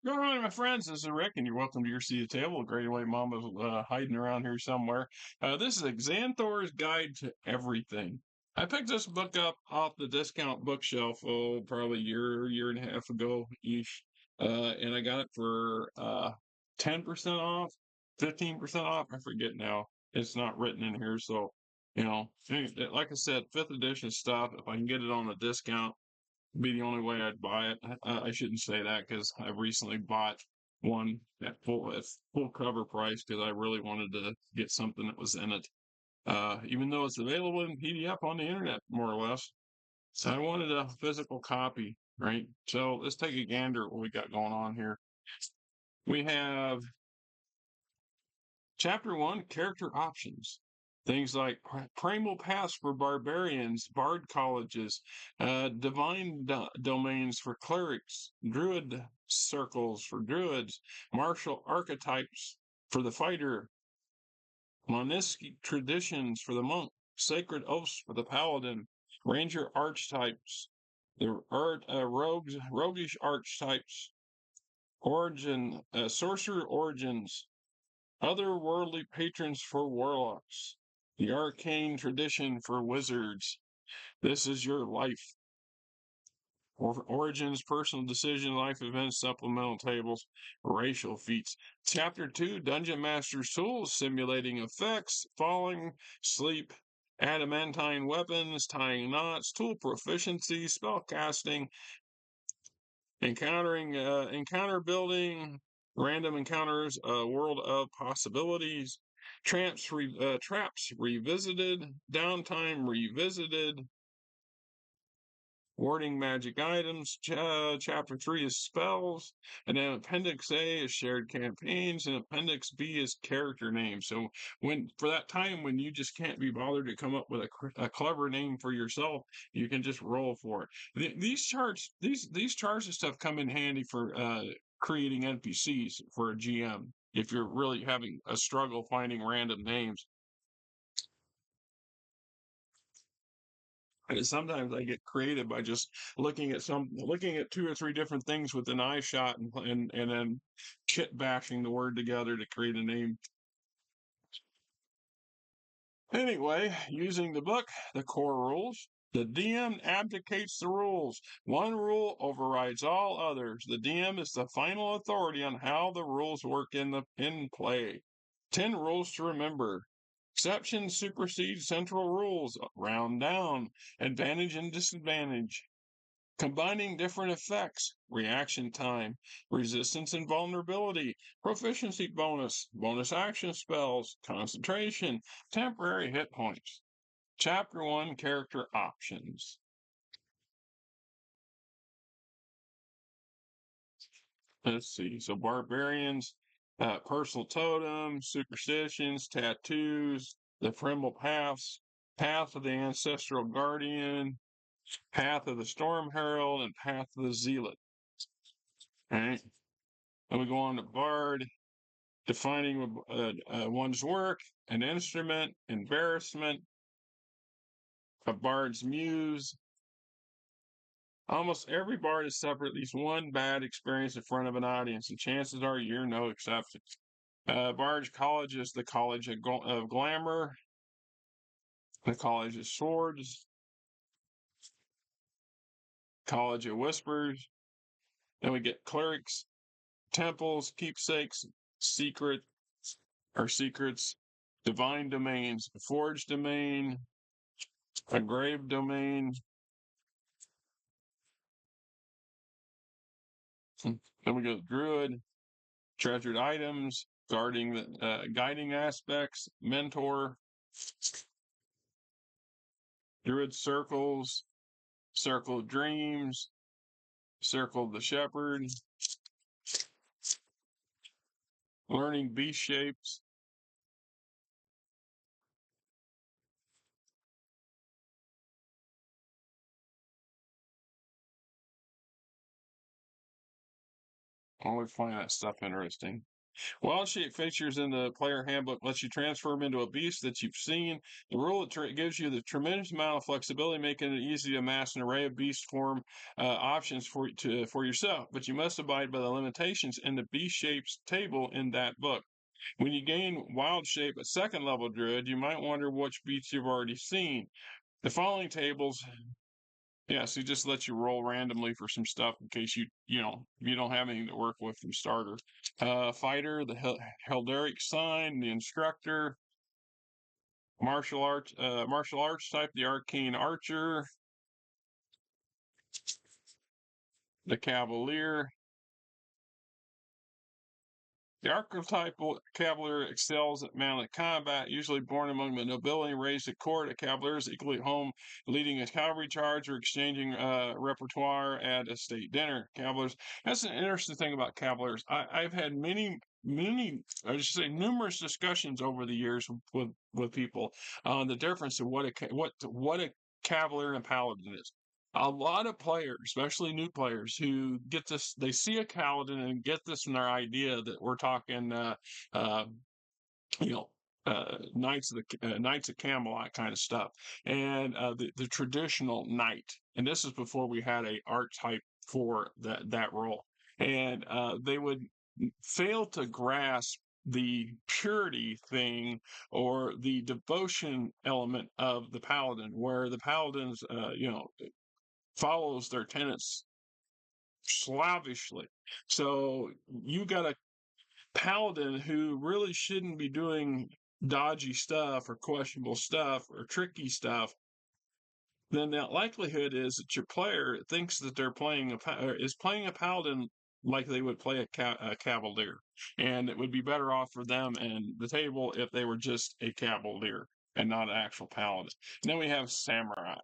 Good morning, my friends. This is Rick, and you're welcome to your seat at the table. Great white mama's hiding around here somewhere. This is Xanathar's Guide to Everything. I picked this book up off the discount bookshelf, probably a year and a half ago ish, and I got it for 10% off, 15% off. I forget now. It's not written in here, so like I said, fifth edition stuff. If I can get it on a discount, be the only way I'd buy it. I shouldn't say that because I recently bought one at full cover price because I really wanted to get something that was in it. Even though it's available in PDF on the internet, more or less. So I wanted a physical copy, right? So let's take a gander at what we got going on here. We have Chapter 1, Character Options. Things like primal paths for barbarians, bard colleges, divine domains for clerics, druid circles for druids, martial archetypes for the fighter, monastic traditions for the monk, sacred oaths for the paladin, ranger archetypes, the roguish archetypes, sorcerer origins, otherworldly patrons for warlocks, the arcane tradition for wizards. This is your life. Origins, personal decision, life events, supplemental tables, racial feats. Chapter 2, Dungeon Master's Tools, simulating effects, falling, sleep, adamantine weapons, tying knots, tool proficiency, spell casting, encounter building, random encounters, a world of possibilities, traps revisited, downtime revisited, warding magic items. Chapter 3 is spells, and then Appendix A is shared campaigns, and Appendix B is character names. So for that time when you just can't be bothered to come up with a clever name for yourself, you can just roll for it. These charts and stuff come in handy for creating NPCs for a GM if you're really having a struggle finding random names. And sometimes I get creative by just looking at two or three different things with an eye shot and then chit bashing the word together to create a name. Anyway, using the book, the core rules. The DM abdicates the rules. One rule overrides all others. The DM is the final authority on how the rules work in play. 10 rules to remember. Exceptions supersede central rules. Round down. Advantage and disadvantage. Combining different effects, reaction time, resistance and vulnerability, proficiency bonus, bonus action spells, concentration, temporary hit points. Chapter 1, Character Options. Let's see. So barbarians, personal totems, superstitions, tattoos, the primal paths, path of the ancestral guardian, path of the storm herald, and path of the zealot. All right. Then we go on to bard, defining one's work, an instrument, embarrassment, a bard's muse. Almost every bard has suffered at least one bad experience in front of an audience, and chances are you're no exception. Bard's College is the College of Glamour, the College of Swords, College of Whispers. Then we get clerics, temples, keepsakes, secrets, divine domains, forged domain, a grave domain. Then we go druid, treasured items, guiding aspects, mentor, druid circles, circle of dreams, circle of the shepherd, learning beast shapes. I always find that stuff interesting. Wild shape features in the player handbook lets you transform into a beast that you've seen. The rule gives you the tremendous amount of flexibility, making it easy to amass an array of beast form options for yourself. But you must abide by the limitations in the beast shapes table in that book. When you gain wild shape at second level druid, you might wonder which beasts you've already seen. The following tables, yeah, so just let you roll randomly for some stuff in case you don't have anything to work with from starter. Fighter, the Helderic sign, the instructor, martial arts type, the arcane archer, the cavalier. The archetypal cavalier excels at mounted combat, usually born among the nobility and raised at court. A cavalier is equally at home leading a cavalry charge or exchanging repertoire at a state dinner. Cavaliers. That's an interesting thing about cavaliers. I've had many, I should say, numerous discussions over the years with people on the difference of what a cavalier and paladin is. A lot of players, especially new players, who get this, they see a paladin and get this from their idea that we're talking, uh, you know, Knights of Camelot kind of stuff, and the traditional knight. And this is before we had a archetype for that role, and they would fail to grasp the purity thing or the devotion element of the paladin, where the paladins, follows their tenets slavishly. So you got a paladin who really shouldn't be doing dodgy stuff or questionable stuff or tricky stuff. Then the likelihood is that your player thinks that they're is playing a paladin like they would play a cavalier, and it would be better off for them and the table if they were just a cavalier and not an actual paladin. And then we have samurai.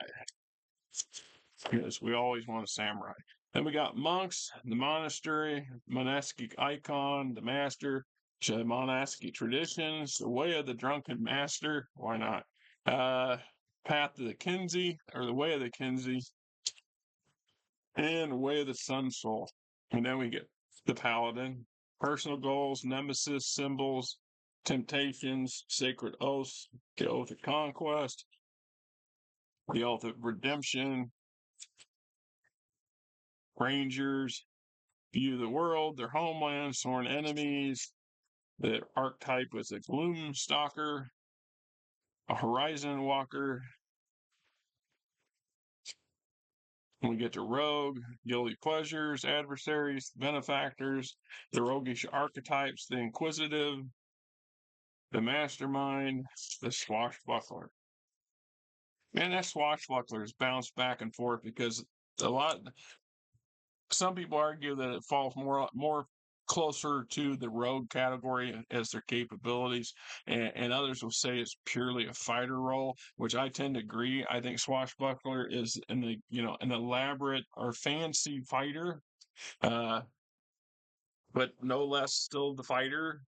Yes, we always want a samurai. Then we got monks, the monastery, monastic icon, the master, monastic traditions, the way of the drunken master. Why not? Path of the Kinsey, or the way of the Kinsey, and the way of the Sun Soul. And then we get the paladin, personal goals, nemesis, symbols, temptations, sacred oaths, the oath of conquest, the oath of redemption, rangers, view the world, their homeland, sworn enemies. The archetype was a gloom stalker, a horizon walker. When we get to rogue, guilty pleasures, adversaries, benefactors, the roguish archetypes, the inquisitive, the mastermind, the swashbuckler. Man, that swashbuckler is bounced back and forth because a lot some people argue that it falls more closer to the rogue category as their capabilities, and others will say it's purely a fighter role, which I tend to agree. I think swashbuckler is an elaborate or fancy fighter, uh, but no less still the fighter.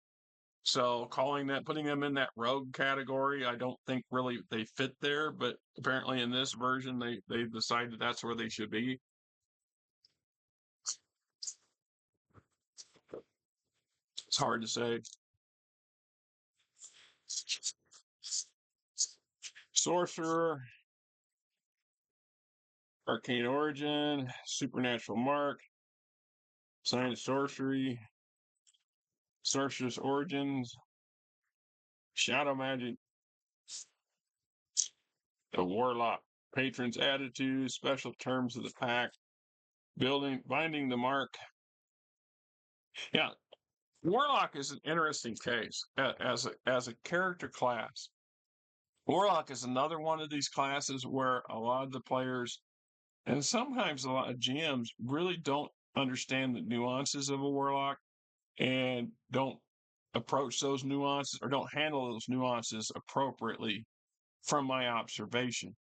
So putting them in that rogue category, I don't think really they fit there. But apparently in this version, they decided that's where they should be. It's hard to say. Sorcerer, arcane origin, supernatural mark, science sorcery, sorceress origins, shadow magic, the warlock, patron's attitude, special terms of the pact, binding the mark. Yeah, warlock is an interesting case as a character class. Warlock is another one of these classes where a lot of the players and sometimes a lot of GMs really don't understand the nuances of a warlock and don't approach those nuances or don't handle those nuances appropriately from my observation.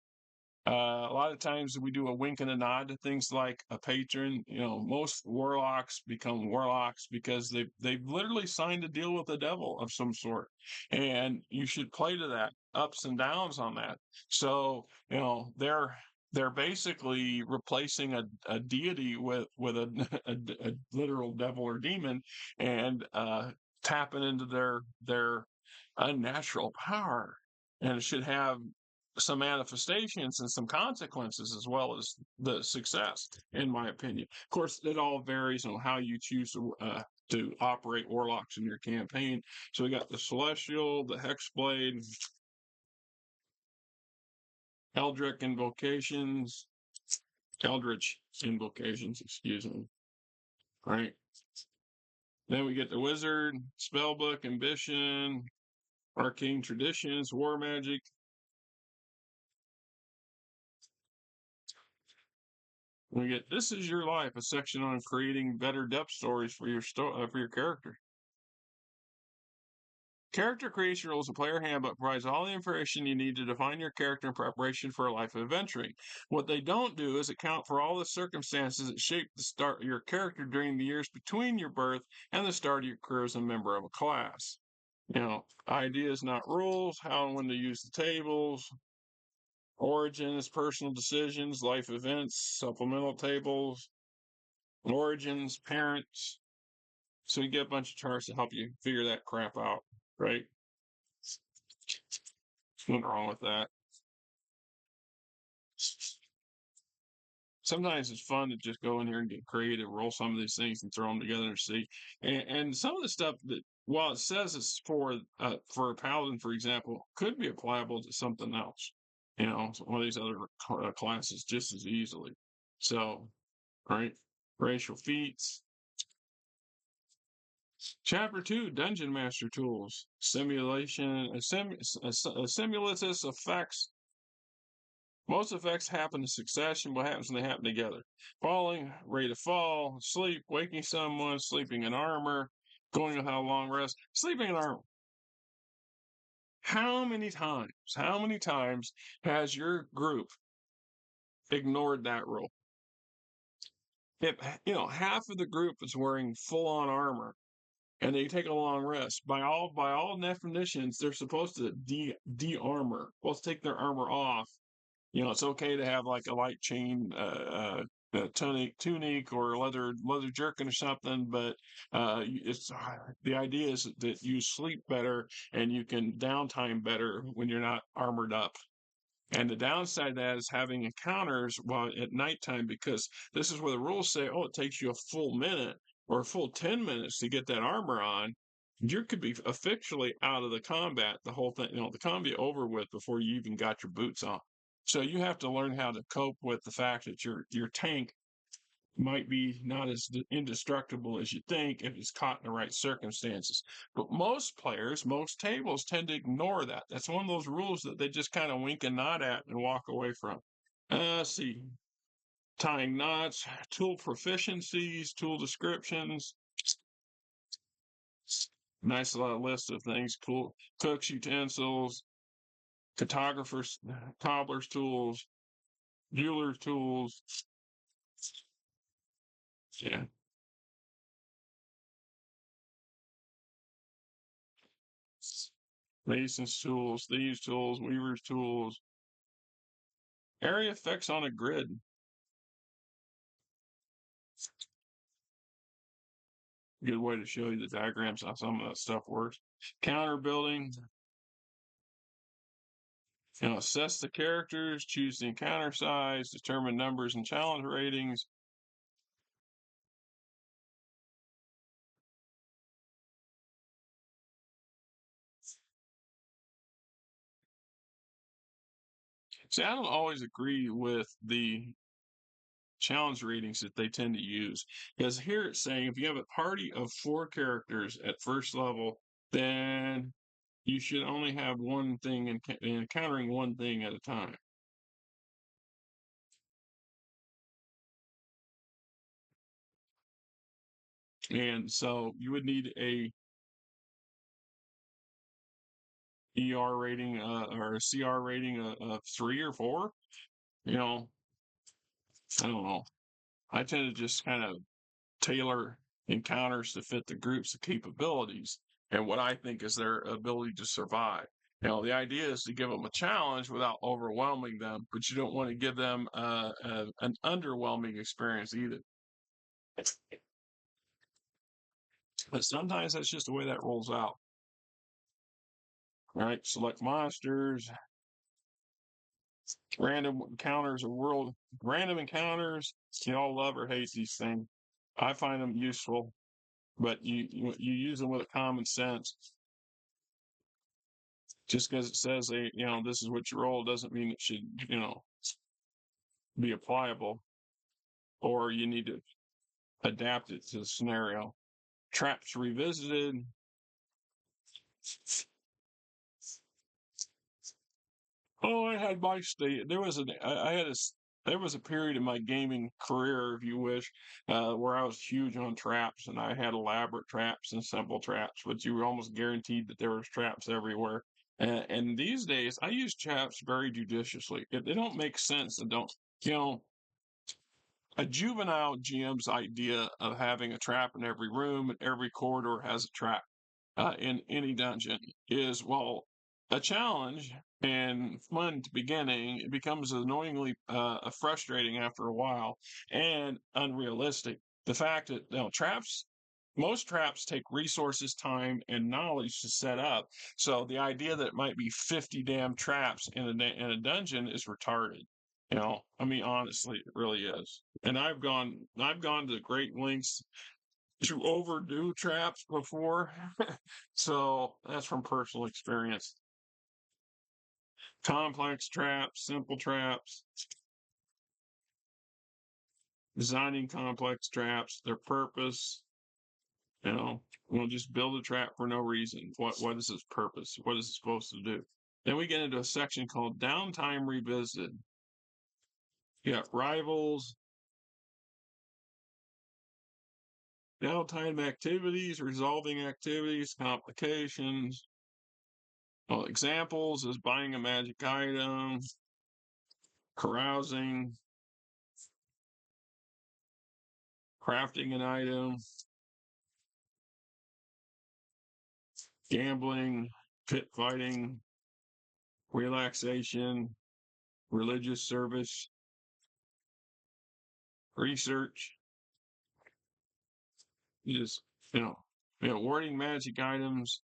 A lot of times we do a wink and a nod to things like a patron. Most warlocks become warlocks because they've literally signed a deal with the devil of some sort, and you should play to that ups and downs on that. So they're basically replacing a deity with a literal devil or demon, and tapping into their unnatural power, and it should have some manifestations and some consequences as well as the success, in my opinion. Of course, it all varies on how you choose to operate warlocks in your campaign. So we got the celestial, the hexblade, eldritch invocations, excuse me. Right. Then we get the wizard, spellbook, ambition, arcane traditions, war magic. We get this is your life, a section on creating better depth stories for your for your character. Character creation rules. A player handbook provides all the information you need to define your character in preparation for a life of adventuring. What they don't do is account for all the circumstances that shape the start of your character during the years between your birth and the start of your career as a member of a class. Ideas, not rules, how and when to use the tables, origins, personal decisions, life events, supplemental tables, origins, parents. So you get a bunch of charts to help you figure that crap out, right? Nothing wrong with that. Sometimes it's fun to just go in here and get creative, roll some of these things and throw them together and see. And some of the stuff that, while it says it's for a paladin, for example, could be applicable to something else. One of these other classes just as easily. So, right, racial feats. Chapter 2, Dungeon Master Tools. Simulation, simulatus effects. Most effects happen in succession. What happens when they happen together? Falling, rate of fall, sleep, waking someone, sleeping in armor, going without a long rest, sleeping in armor. How many times has your group ignored that rule? If half of the group is wearing full-on armor and they take a long rest, by all definitions, they're supposed to de-armor. Supposed to take their armor off. It's okay to have like a light chain tunic or leather jerkin or something, but it's the idea is that you sleep better and you can downtime better when you're not armored up. And the downside of that is having encounters while at nighttime, because this is where the rules say, oh, it takes you a full minute or a full 10 minutes to get that armor on. You could be officially out of the combat, the whole thing, the combat over with before you even got your boots on. So you have to learn how to cope with the fact that your tank might be not as indestructible as you think if it's caught in the right circumstances. But most tables tend to ignore that. That's one of those rules that they just kind of wink and nod at and walk away from. Let's see. Tying knots, tool proficiencies, tool descriptions. Nice list of things. Cool. Cooks, utensils, cartographers, cobbler's tools, jeweler's tools. Yeah. Mason's tools, thieves' tools, weaver's tools. Area effects on a grid. Good way to show you the diagrams how some of that stuff works. Counter building. Assess the characters, choose the encounter size, determine numbers and challenge ratings. See, I don't always agree with the challenge ratings that they tend to use, because here it's saying if you have a party of 4 characters at first level, then you should only have one thing and encountering one thing at a time. And so you would need a ER rating or a CR rating of 3 or 4. I don't know. I tend to just kind of tailor encounters to fit the group's capabilities and what I think is their ability to survive. The idea is to give them a challenge without overwhelming them, but you don't want to give them an underwhelming experience either. But sometimes that's just the way that rolls out. All right, select monsters, random encounters of world, random encounters. You all love or hate these things. I find them useful, but you use them with a common sense. Just because it says this is what you roll doesn't mean it should be applicable, or you need to adapt it to the scenario. Traps revisited. Oh, I had my state. There was a period in my gaming career, if you wish, where I was huge on traps, and I had elaborate traps and simple traps, but you were almost guaranteed that there was traps everywhere. And these days, I use traps very judiciously. If they don't make sense, and don't, you know, a juvenile GM's idea of having a trap in every room and every corridor has a trap in any dungeon is, well, a challenge and fun at the beginning. It becomes annoyingly frustrating after a while and unrealistic. The fact that most traps take resources, time, and knowledge to set up. So the idea that it might be 50 damn traps in a dungeon is retarded. I mean, honestly, it really is. And I've gone to great lengths to overdo traps before. So that's from personal experience. Complex traps, simple traps, designing complex traps, their purpose. We'll just build a trap for no reason. What is its purpose? What is it supposed to do? Then we get into a section called Downtime Revisited. You got rivals, downtime activities, resolving activities, complications. Well, examples is buying a magic item, carousing, crafting an item, gambling, pit fighting, relaxation, religious service, research, just, warding magic items.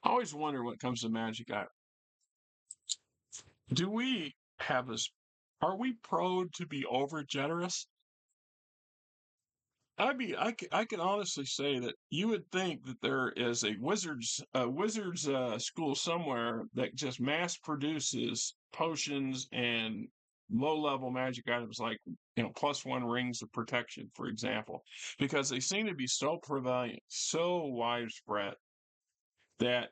I always wonder when it comes to magic items. Do we have this? Are we prone to be over generous? I mean, I can honestly say that you would think that there is a wizard's school somewhere that just mass produces potions and low-level magic items like +1 rings of protection, for example, because they seem to be so prevalent, so widespread that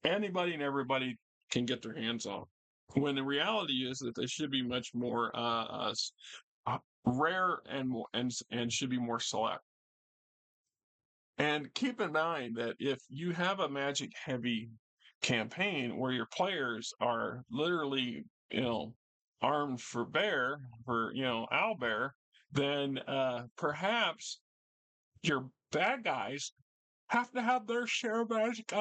anybody and everybody can get their hands on. When the reality is that they should be much more rare and should be more select. And keep in mind that if you have a magic heavy campaign where your players are literally, armed for owlbear, then perhaps your bad guys have to have their share of magic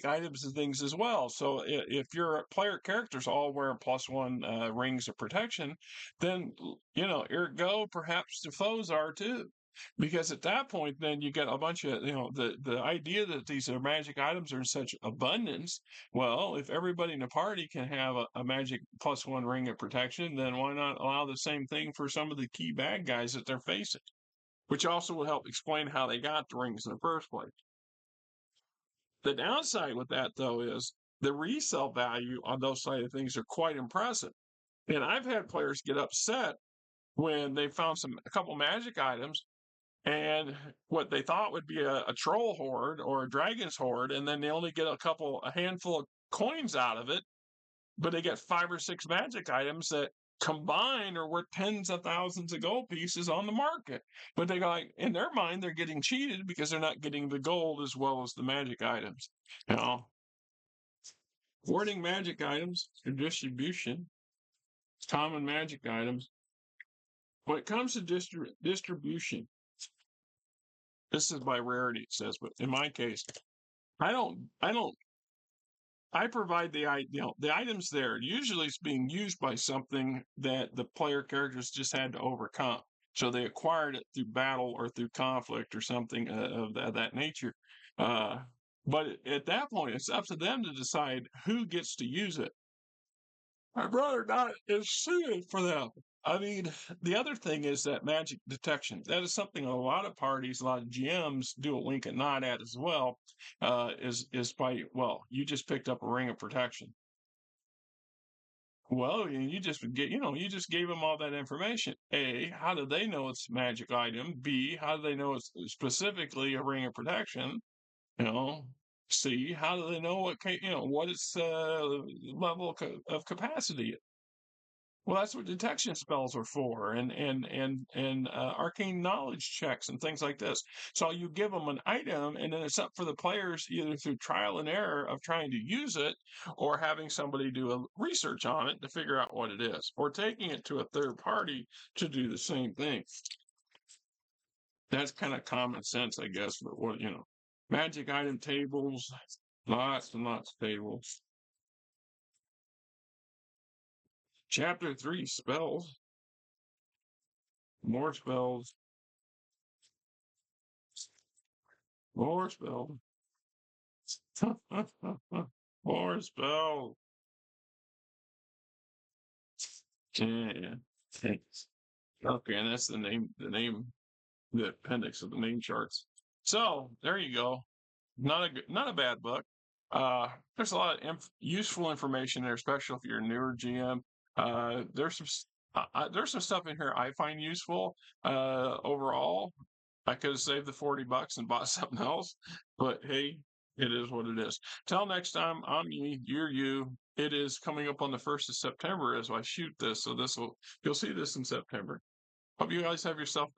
items and things as well. So if your player characters all wear +1 rings of protection, then ergo perhaps the foes are too. Because at that point, then you get a bunch of the idea that these are magic items are in such abundance. Well, if everybody in the party can have a magic +1 ring of protection, then why not allow the same thing for some of the key bad guys that they're facing? Which also will help explain how they got the rings in the first place. The downside with that, though, is the resale value on those side of things are quite impressive. And I've had players get upset when they found a couple magic items and what they thought would be a troll hoard or a dragon's hoard, and then they only get a handful of coins out of it, but they get 5 or 6 magic items that combined are worth tens of thousands of gold pieces on the market. But they like in their mind they're getting cheated because they're not getting the gold as well as the magic items. Hoarding magic items for distribution, common magic items. When it comes to distribution, this is by rarity, it says, but in my case, I don't I provide the items there. Usually, it's being used by something that the player characters just had to overcome. So they acquired it through battle or through conflict or something of that nature. Uh, but at that point, it's up to them to decide who gets to use it. I'd rather not is suited for them. I mean, the other thing is that magic detection. That is something a lot of parties, a lot of GMs do a wink and nod at as well. Is by you just picked up a ring of protection. Well, you just you just gave them all that information. A, how do they know it's a magic item? B, how do they know it's specifically a ring of protection? You know, C, how do they know what its level of capacity? Well, that's what detection spells are for, and arcane knowledge checks and things like this. So you give them an item, and then it's up for the players either through trial and error of trying to use it, or having somebody do a research on it to figure out what it is, or taking it to a third party to do the same thing. That's kind of common sense, I guess. But magic item tables, lots and lots of tables. Chapter 3, spells. More spells. More spells. More spells. Yeah. Thanks. Okay, and that's the appendix of the name charts. So there you go. Not a bad book. There's a lot of useful information there, especially if you're a newer GM. There's some stuff in here I find useful. Overall, I could have saved the $40 and bought something else, but hey, it is what it is. Till next time, I'm me, you're you. It is coming up on the 1st of September as I shoot this, so you'll see this in September. Hope you guys have yourself